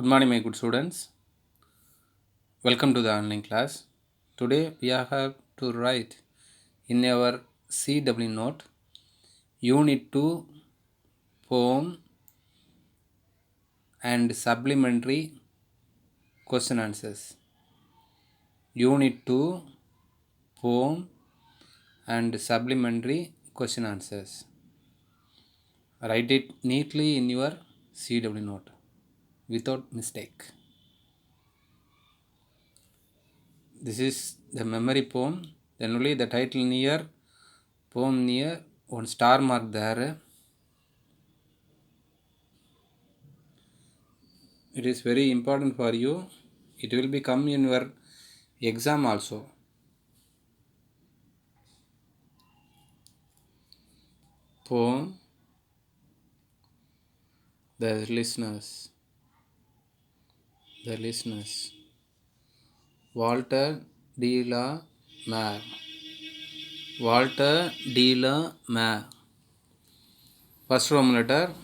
Good morning, my good students. Welcome to the online class. Today we have to write in our CW note Unit 2 poem and supplementary question answers. Unit 2 poem and supplementary question answers. Write it neatly in your CW note without mistake. This is the memory poem. Then only the title near, poem near, one star mark there. It is very important for you. It will become in your exam also. Poem, the listeners. The listeners. Walter de la Mare. Walter de la Mare. First Roman letter.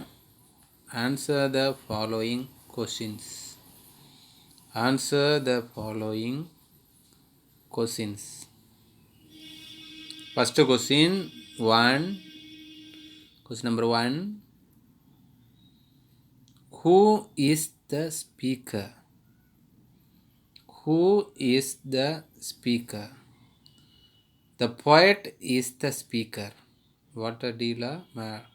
Answer the following questions. Answer the following questions. First question 1. Question number 1. Who is the speaker? Who is the speaker? The poet is the speaker. Walter de la Mare.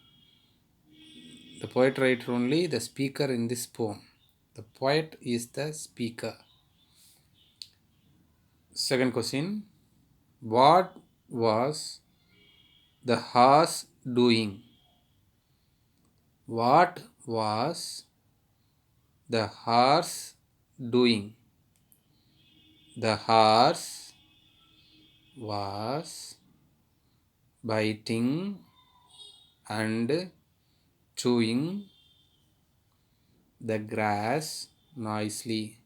The poet writes only the speaker in this poem. The poet is the speaker. Second question. What was the horse doing? What was the horse doing? The horse was biting and chewing the grass noisily.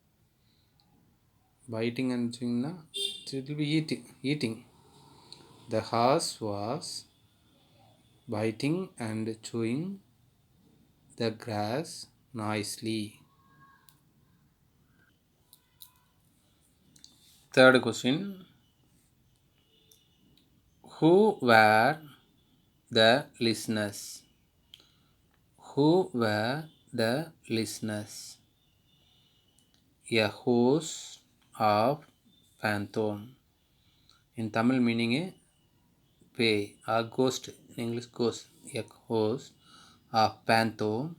Biting and chewing, na? It will be eating. The horse was biting and chewing the grass noisily. Third question. Who were the listeners? Who were the listeners? A host of phantom. In Tamil meaning pay or ghost. In English ghost. A host of phantom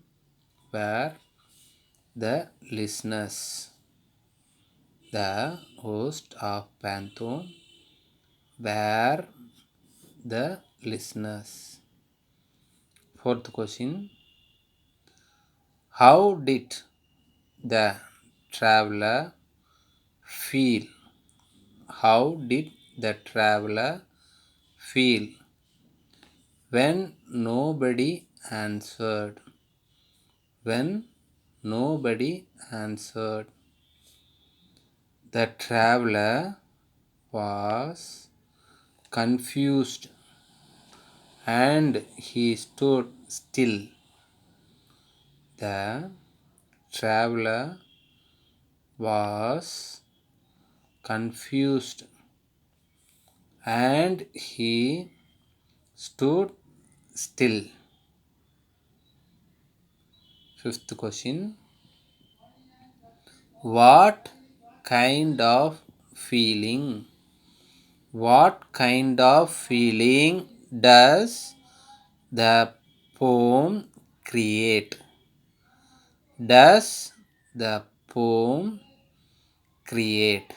were the listeners. The host of phantom were the listeners. Fourth question. How did the traveler feel? How did the traveler feel when nobody answered? When nobody answered. The traveler was confused and he stood still. The traveler was confused and he stood still. Fifth question. What kind of feeling? What kind of feeling does the poem create? Does the poem create?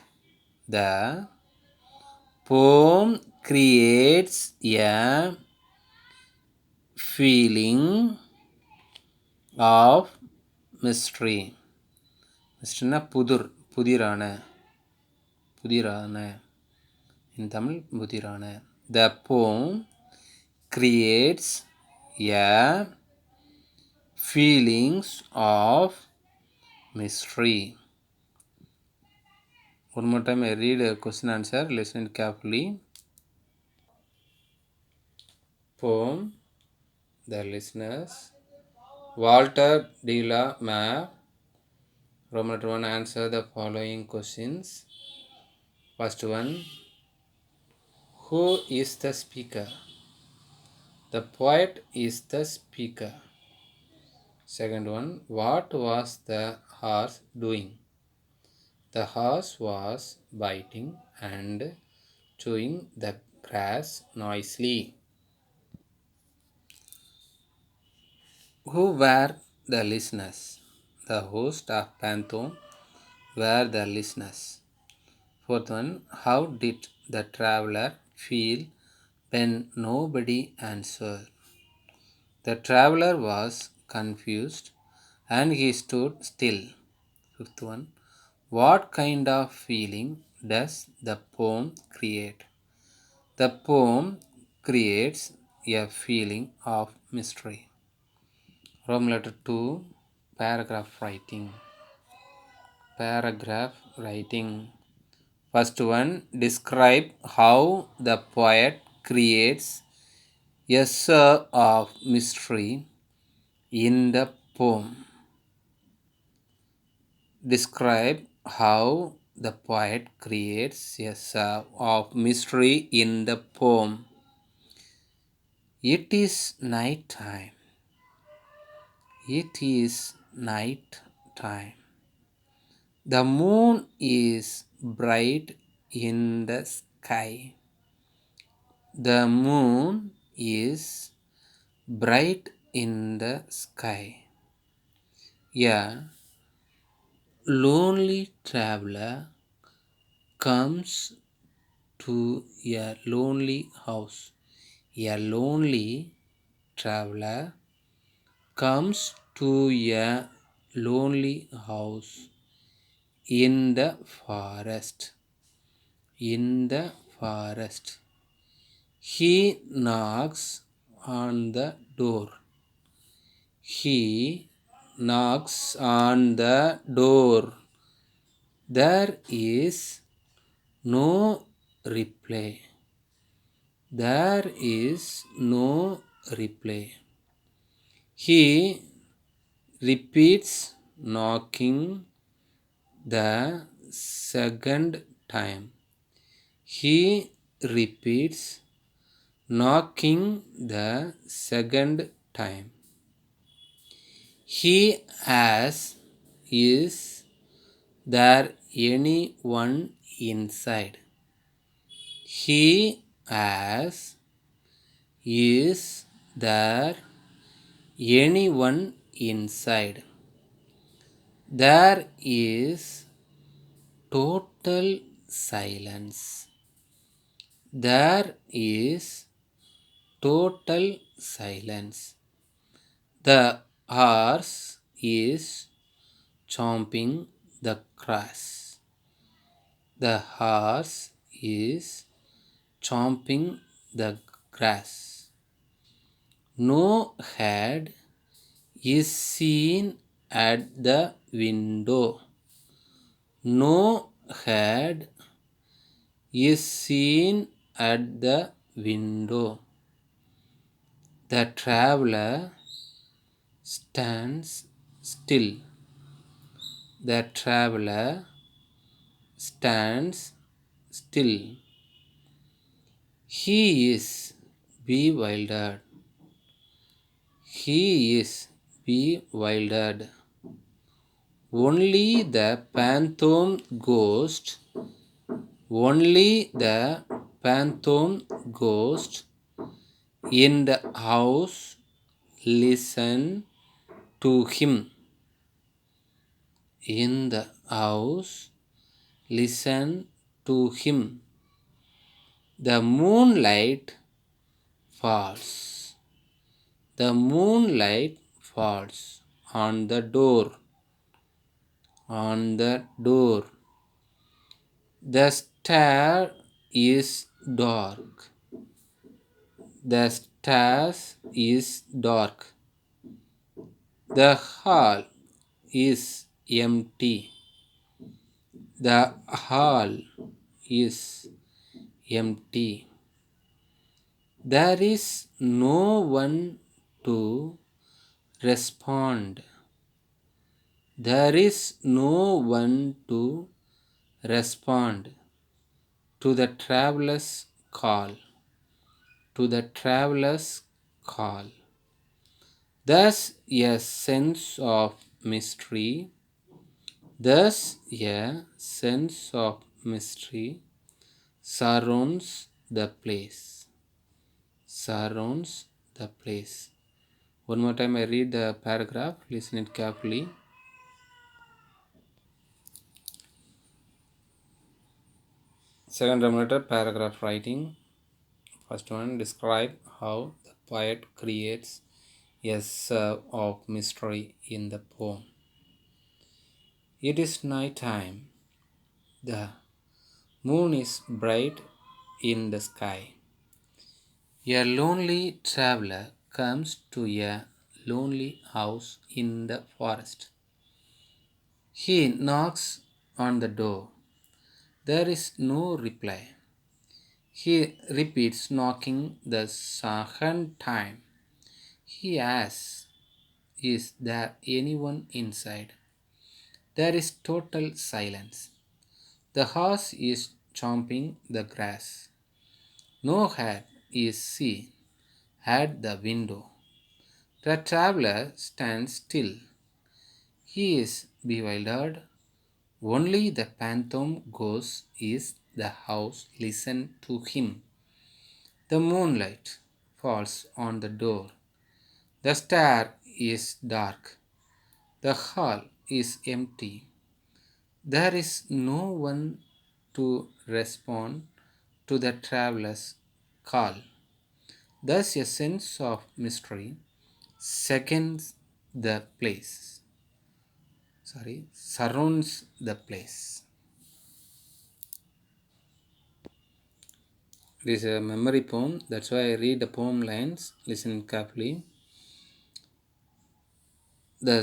The poem creates a feeling of mystery. Mystery புதிரான. In Tamil, புதிரான. The poem creates a feelings of mystery. One more time I read a question answer. Listen carefully. Poem, the listeners. Walter de la Mare Roman letter 1, answer the following questions. First one, who is the speaker? The poet is the speaker. Second one, what was the horse doing? The horse was biting and chewing the grass noisily. Who were the listeners? The host of Pantheon were the listeners. Fourth one, how did the traveler feel when nobody answered? The traveler was confused and he stood still. Fifth one, what kind of feeling does the poem create? The poem creates a feeling of mystery. Roman letter 2, paragraph writing. Paragraph writing. First one, describe how the poet creates a stir of mystery in the poem. Describe how the poet creates a stir of mystery in the poem. It is night time. It is night time. The moon is bright in the sky. The moon is bright in the sky. A lonely traveler comes to a lonely house. A lonely traveler comes to a lonely house in the forest. In the forest. He knocks on the door. He knocks on the door. There is no reply. There is no reply. He repeats knocking the second time. He repeats knocking the second time. He asks, is there anyone inside? He asks, is there anyone inside? There is total silence. There is total silence. The horse is chomping the grass. The horse is chomping the grass. No head is seen at the window. No head is seen at the window. The traveler stands still. The traveler stands still. He is bewildered. He is bewildered. Only the phantom ghost, only the phantom ghost in the house listen to him. In the house listen to him. The moonlight falls. The moonlight falls on the door. On the door. The stair is dark. The stairs is dark. The hall is empty. The hall is empty. There is no one to respond. There is no one to respond to the traveler's call. To the traveler's call. Thus, a sense of mystery. Thus, a sense of mystery surrounds the place. Surrounds the place. One more time, I read the paragraph. Listen it carefully. Second terminator paragraph writing. First one, describe how the poet creates a serve of mystery in the poem. It is night time. The moon is bright in the sky. A lonely traveler comes to a lonely house in the forest. He knocks on the door. There is no reply. He repeats knocking the second time. He asks, is there anyone inside? There is total silence. The horse is chomping the grass. No head is seen at the window. The traveler stands still. He is bewildered. Only the phantom ghost is the house. Listen to him. The moonlight falls on the door. The stair is dark. The hall is empty. There is no one to respond to the traveler's call. Thus, a sense of mystery seconds the place. Surrounds the place. This is a memory poem. That's why I read the poem lines. Listen carefully. The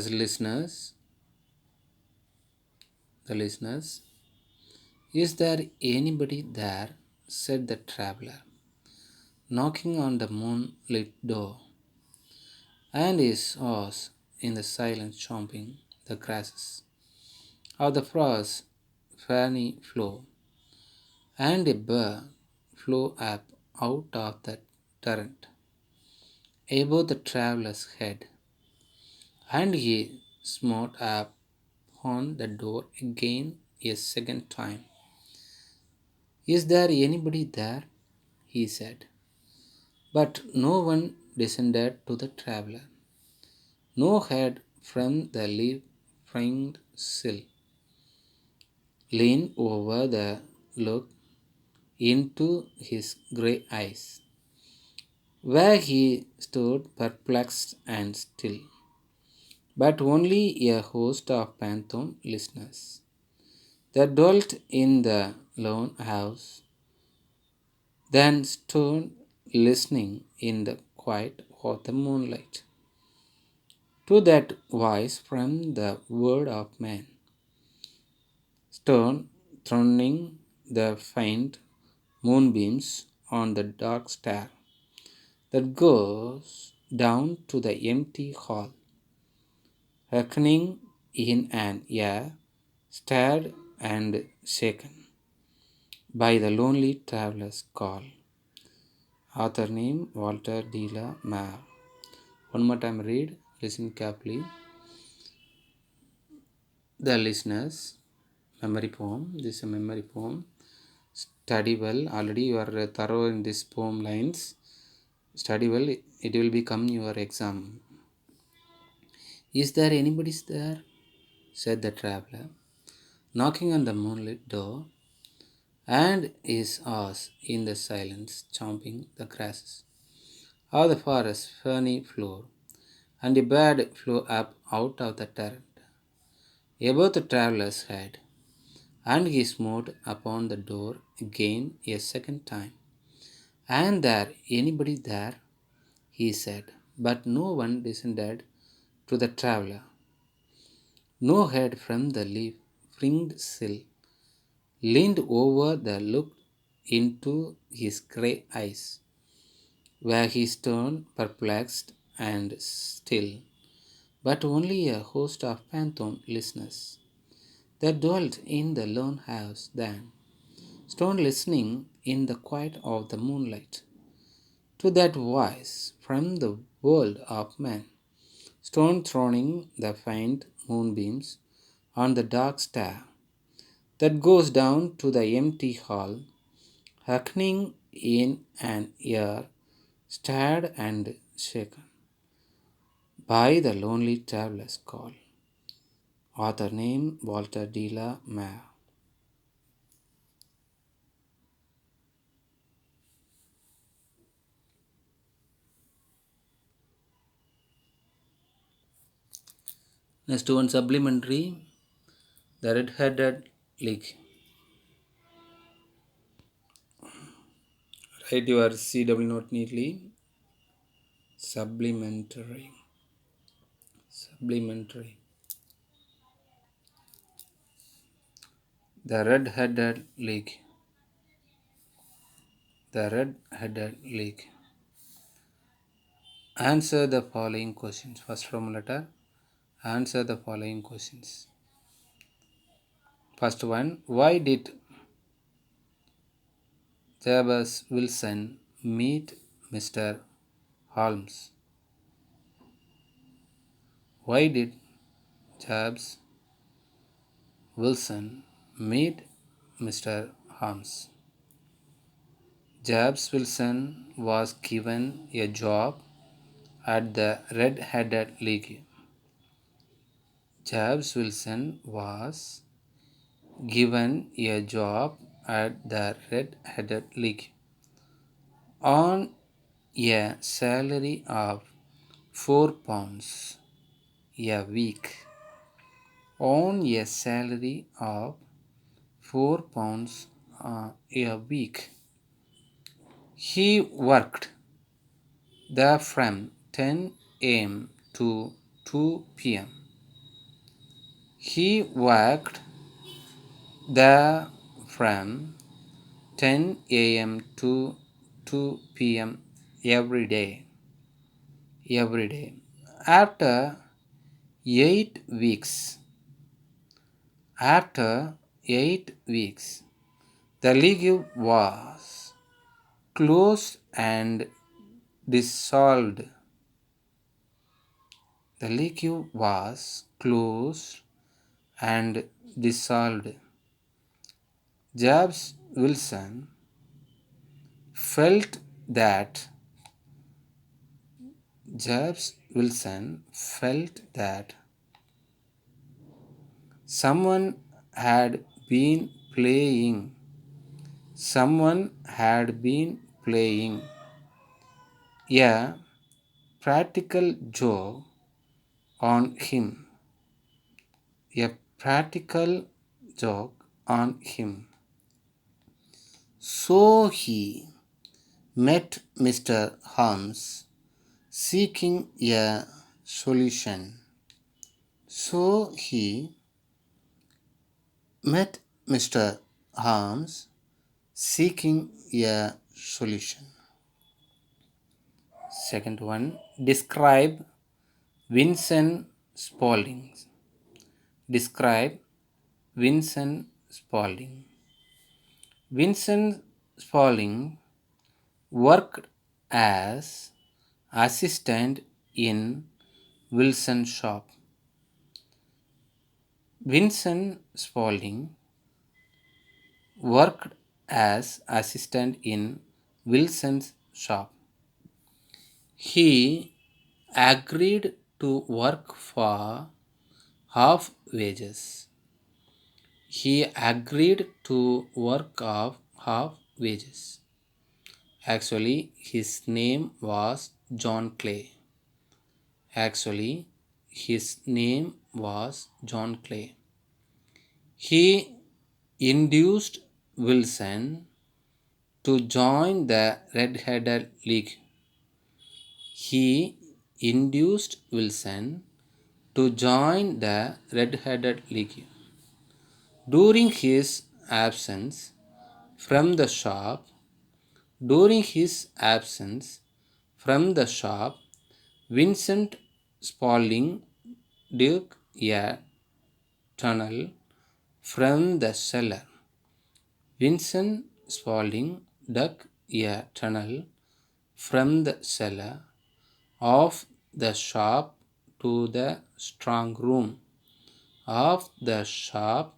listeners, is there anybody there? Said the traveler, knocking on the moonlit door, and his horse in the silence chomping the grasses of the frost ferny flow, and a bird flew up out of the torrent above the traveller's head, and he smote upon the door again a second time. Is there anybody there? He said. But no one descended to the traveller. No head from the leaf-framed sill leaned over the look into his grey eyes, where he stood perplexed and still, but only a host of phantom listeners that dwelt in the lone house, then stood listening in the quiet of the moonlight to that voice from the word of man, stone throwing the faint moonbeams on the dark stair that goes down to the empty hall, reckoning in an air stirred and shaken by the lonely traveler's call. Author name Walter de la Mare. One more time read, listen carefully. The listeners, memory poem. This is a memory poem. Study well. Already you are thorough in this poem lines. Study well. It will become your exam. Is there anybody there? Said the traveler, knocking on the moonlit door, and his horse in the silence chomping the grasses of the forest ferny floor, and a bird flew up out of the torrent above the traveller's head, and he smote upon the door again a second time. And there anybody there? He said, but no one descended to the traveller. No head from the leaf-fringed sill leaned over the looked into his grey eyes, where he stood perplexed and still, but only a host of phantom listeners that dwelt in the lone house then, Stone listening in the quiet of the moonlight to that voice from the world of men. Stone throwing the faint moonbeams on the dark stair that goes down to the empty hall, hearkening in an ear stirred and shaken by the lonely traveler's call. Author name Walter de la Mare. Next one supplementary, the red-headed leak. Write your CW note neatly. Supplementary. Supplementary. The red-headed leak. The red-headed leak. Answer the following questions. First from letter. Answer the following questions. First one. Why did Jabez Wilson meet Mr. Holmes? Why did Jabez Wilson meet Mr. Holmes? Jabez Wilson was given a job at the Red-Headed League. Jabez Wilson was given a job at the Red-Headed League on a salary of £4 a week. On a salary of £4 a week. He worked there from 10 a.m. to 2 p.m. He worked there from 10 a.m. to 2 p.m. every day. Every day. After 8 weeks, after 8 weeks, the league was closed and dissolved. The league was closed and dissolved. Jabez Wilson felt that Jabez Wilson felt that someone had been playing someone had been playing a practical joke on him. A practical joke on him. So he met Mr. Holmes seeking a solution. So he met Mr. Holmes seeking a solution. Second one, describe Vincent Spaulding. Describe Vincent Spaulding. Vincent Spaulding worked as assistant in Wilson's shop. Vincent Spaulding worked as assistant in Wilson's shop. He agreed to work for half wages. He agreed to work of half wages. Actually, his name was John Clay. Actually, his name was John Clay. He induced Wilson to join the Red-Headed League. He induced Wilson to join the Red-Headed League. During his absence from the shop, during his absence from the shop, Vincent Spaulding dug a tunnel from the cellar. Vincent Spaulding dug a tunnel from the cellar of the shop to the strong room. Of the shop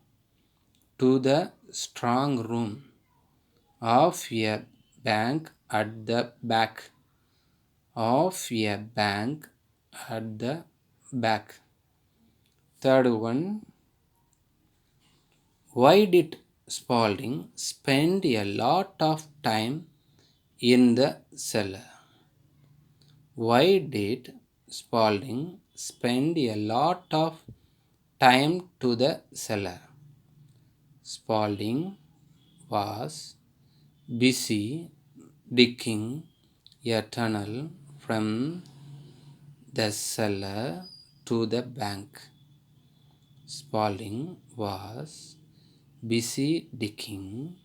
to the strong room of a bank at the back. Of a bank at the back. Third one, why did Spaulding spend a lot of time in the cellar? Why did Spaulding spend a lot of time to the cellar? Spaulding was busy digging a tunnel from the cellar to the bank. Spaulding was busy digging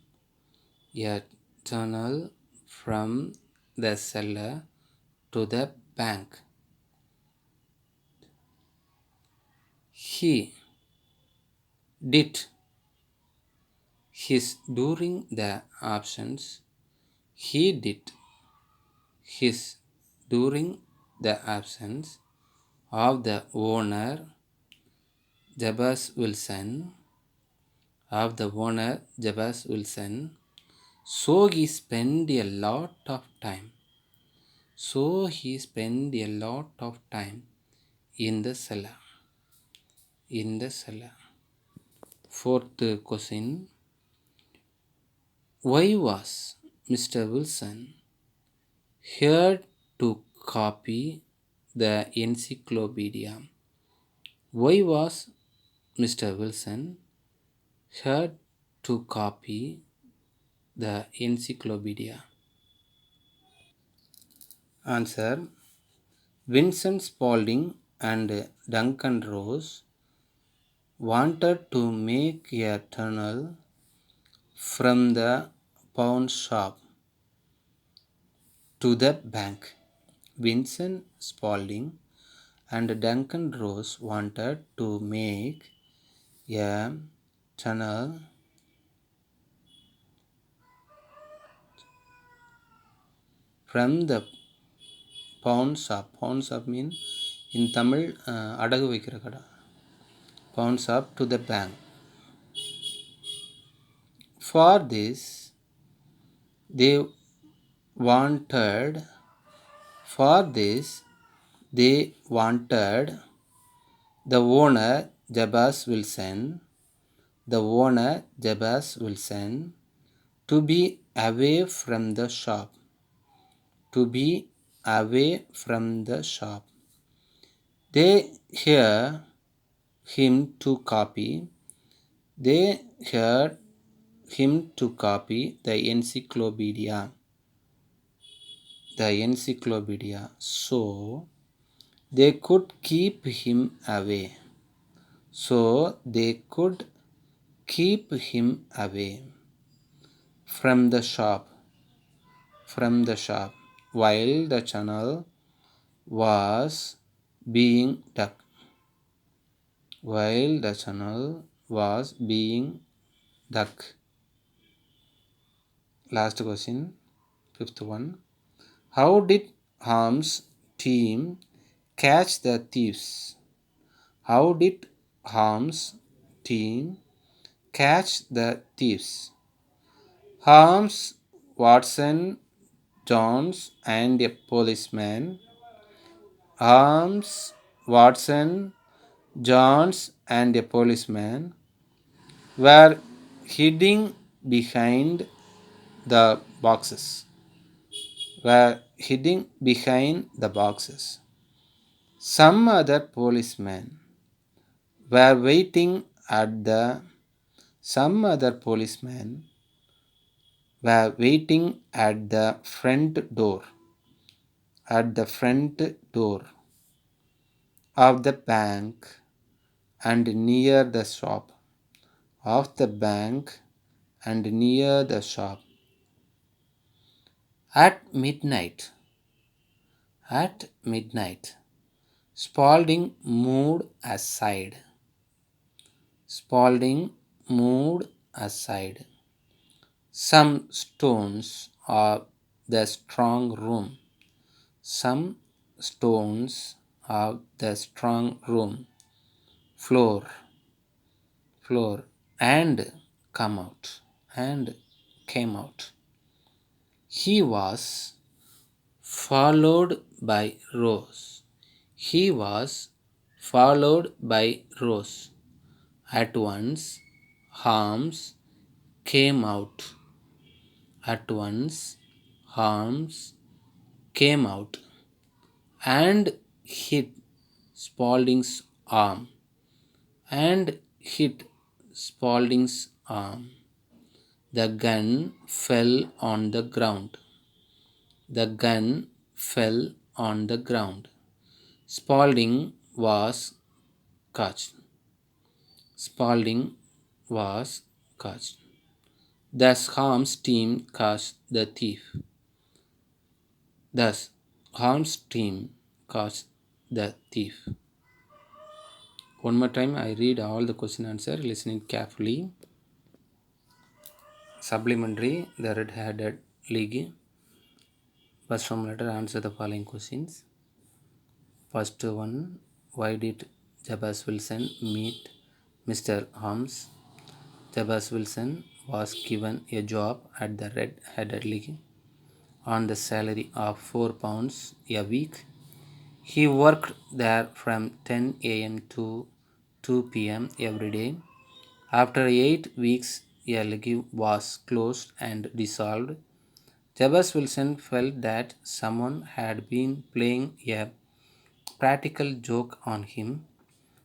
a tunnel from the cellar to the bank. He did his during the absence. He did his during the absence of the owner Jabez Wilson So he spent a lot of time. So he spent a lot of time in the cellar. In the cellar. Fourth question. Why was Mr. Wilson here to copy the encyclopedia? Why was Mr. Wilson here to copy the encyclopedia? Answer. Vincent Spaulding and Duncan Rose wanted to make a tunnel from the pawn shop to the bank. Vincent Spaulding and Duncan Rose wanted to make a tunnel from the pawn shop. Pawn shop means in Tamil அடகு வைக்கிற கடை. Pawn shop to the bank. For this, they wanted. For this, they wanted the owner Jabez Wilson. The owner Jabez Wilson to be away from the shop. To be away from the shop. They hear him to copy. They heard him to copy the encyclopedia. The encyclopedia. So they could keep him away. So they could keep him away from the shop. From the shop. While the tunnel was being dug. While the tunnel was being dug. Last question, fifth one. How did Harm's team catch the thieves? How did Harm's team catch the thieves? Harms, Watson, Jones, and a policeman. Harms, Watson, Jones, and a policeman were hiding behind the boxes. Were hiding behind the boxes. Some other policemen were waiting at the. Some other policemen were waiting at the front door. At the front door of the bank and near the shop. Of the bank and near the shop. At midnight. At midnight. Spalding moved aside. Spalding moved aside. Some stones of the strong room. Some stones of the strong room. Floor. Floor. And come out. And came out. He was followed by Rose. He was followed by Rose. At once, Holmes came out. At once, Holmes came out and hit Spaulding's arm. And hit Spaulding's arm. The gun fell on the ground. The gun fell on the ground. Spaulding was caught. Spaulding was caught. Thus Holmes' team caught the thief. Thus Holmes' team caught the thief. One more time, I read all the question answer, listening carefully. Supplementary, the red-headed league. First from letter, answer the following questions. First one, why did Jabez Wilson meet Mr. Holmes? Jabez Wilson was given a job at the Red-Headed League on the salary of £4 a week. He worked there from 10 a.m. to 2 p.m. every day. After 8 weeks, a league was closed and dissolved. Jabez Wilson felt that someone had been playing a practical joke on him,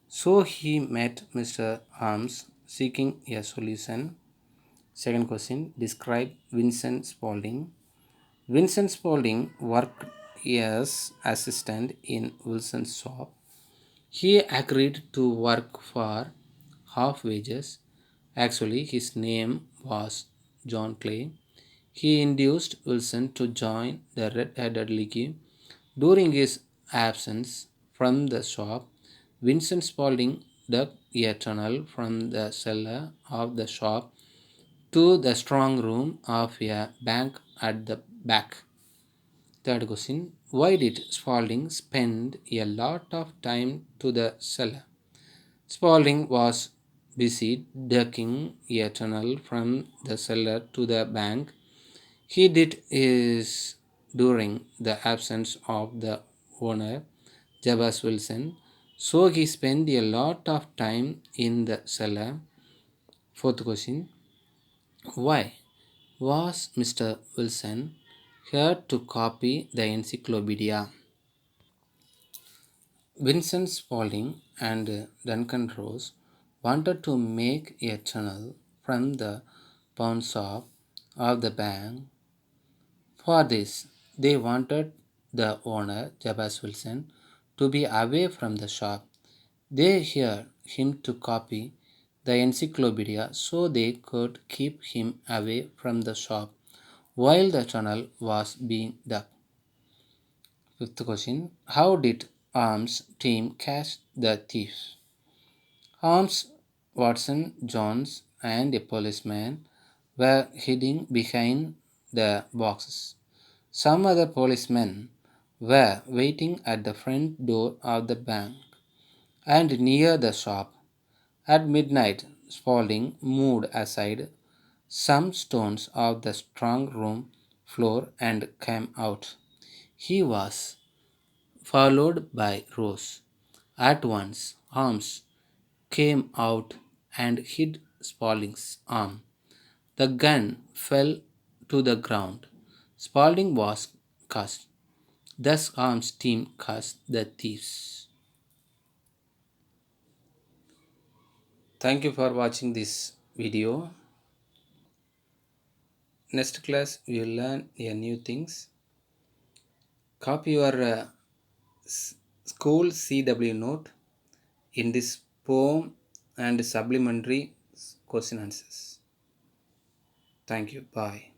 so he met Mr. Holmes seeking a solution. Second question, describe Vincent Spaulding. Vincent Spaulding worked as assistant in Wilson's shop. He agreed to work for half wages. Actually, his name was John Clay. He induced Wilson to join the Red-Headed League. During his absence from the shop, Vincent Spaulding dug a tunnel from the cellar of the shop to the strong room of a bank at the back. Third question, why did Spaulding spend a lot of time to the cellar? Spaulding was busy digging a tunnel from the cellar to the bank. He did his during the absence of the owner, Jabez Wilson, so he spent a lot of time in the cellar. Fourth question, why was Mr. Wilson here to copy the encyclopedia? Vincent Spaulding and Duncan Rose wanted to make a tunnel from the pawn shop of the bank. For this, they wanted the owner, Jabez Wilson, to be away from the shop. They hired him to copy the encyclopedia so they could keep him away from the shop while the tunnel was being dug. Fifth question, how did Arms' team catch the thieves? Holmes, Watson, Jones, and a policeman were hiding behind the boxes. Some other policemen were waiting at the front door of the bank and near the shop. At midnight, Spaulding moved aside some stones of the strong room floor and came out. He was followed by Rose. At once, Holmes came out and hit Spaulding's arm. The gun fell to the ground. Spaulding was cursed. Thus Holmes' team cursed the thieves. Thank you for watching this video. Next class we will learn a new things. Copy your school CW note in this poem and supplementary question answers. Thank you. Bye.